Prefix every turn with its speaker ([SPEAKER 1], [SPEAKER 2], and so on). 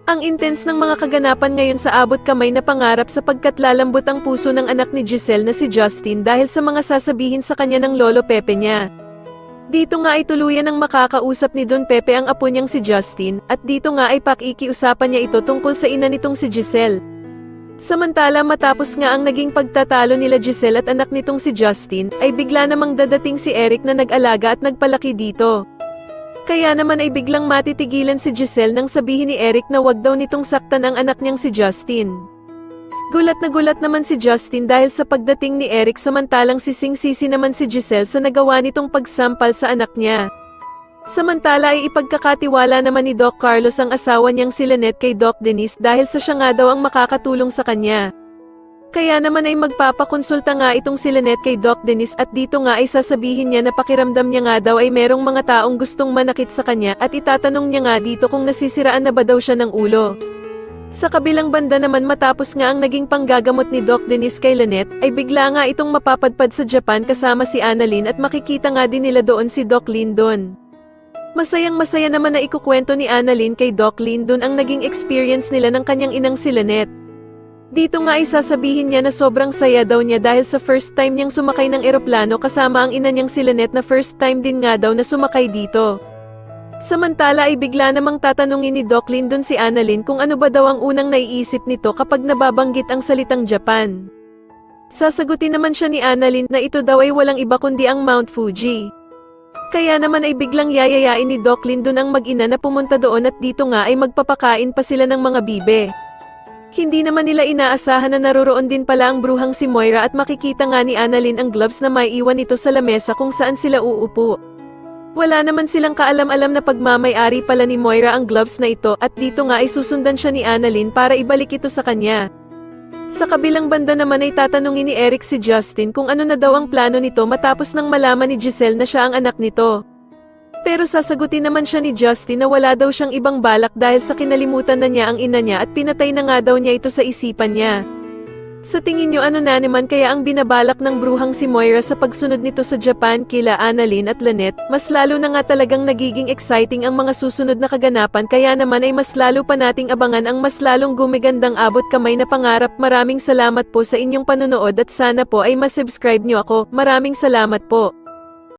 [SPEAKER 1] Ang intense ng mga kaganapan ngayon sa abot kamay na pangarap sapagkat lalambot ang puso ng anak ni Giselle na si Justin dahil sa mga sasabihin sa kanya ng lolo Pepe niya. Dito nga ay tuluyan ng makakausap ni Don Pepe ang apo niyang si Justin, at dito nga ay pakikiusapan niya ito tungkol sa ina nitong si Giselle. Samantala matapos nga ang naging pagtatalo nila Giselle at anak nitong si Justin, ay bigla namang dadating si Eric na nag-alaga at nagpalaki dito. Kaya naman ay biglang matitigilan si Giselle nang sabihin ni Eric na wag daw nitong saktan ang anak niyang si Justin. Gulat na gulat naman si Justin dahil sa pagdating ni Eric samantalang sising-sisi naman si Giselle sa nagawa nitong pagsampal sa anak niya. Samantala ay ipagkakatiwala naman ni Doc Carlos ang asawa niyang si Lynette kay Doc Dennis dahil sa siya nga daw ang makakatulong sa kanya. Kaya naman ay magpapakonsulta nga itong si Lynette kay Doc Dennis at dito nga ay sasabihin niya na pakiramdam niya nga daw ay merong mga taong gustong manakit sa kanya at itatanong niya nga dito kung nasisiraan na ba daw siya ng ulo. Sa kabilang banda naman matapos nga ang naging panggagamot ni Doc Dennis kay Lynette, ay bigla nga itong mapapadpad sa Japan kasama si Annalyn at makikita nga din nila doon si Doc Lyndon. Masayang-masaya naman na ikukwento ni Annalyn kay Doc Lyndon ang naging experience nila ng kanyang inang si Lynette. Dito nga ay sasabihin niya na sobrang saya daw niya dahil sa first time niyang sumakay ng eroplano kasama ang ina niyang si Lynette na first time din nga daw na sumakay dito. Samantala ay bigla namang tatanungin ni Doc Lyndon si Annalyn kung ano ba daw ang unang naiisip nito kapag nababanggit ang salitang Japan. Sasagutin naman siya ni Annalyn na ito daw ay walang iba kundi ang Mount Fuji. Kaya naman ay biglang yayayain ni Doc Lyndon ang mag-ina na pumunta doon at dito nga ay magpapakain pa sila ng mga bibe. Hindi naman nila inaasahan na naroroon din pala ang bruhang si Moira at makikita nga ni Annalyn ang gloves na maiiwan ito sa lamesa kung saan sila uupo. Wala naman silang kaalam-alam na pagmamay-ari pala ni Moira ang gloves na ito at dito nga ay susundan siya ni Annalyn para ibalik ito sa kanya. Sa kabilang banda naman ay tatanungin ni Eric si Justin kung ano na daw ang plano nito matapos nang malaman ni Giselle na siya ang anak nito. Pero sasagutin naman siya ni Justin na wala daw siyang ibang balak dahil sa kinalimutan na niya ang ina niya at pinatay na nga daw niya ito sa isipan niya. Sa tingin niyo ano na naman kaya ang binabalak ng bruhang si Moira sa pagsunod nito sa Japan kila Annalyn at Lynette? Mas lalo na nga talagang nagiging exciting ang mga susunod na kaganapan kaya naman ay mas lalo pa nating abangan ang mas lalong gumigandang abot kamay na pangarap. Maraming salamat po sa inyong panonood at sana po ay masubscribe niyo ako. Maraming salamat po.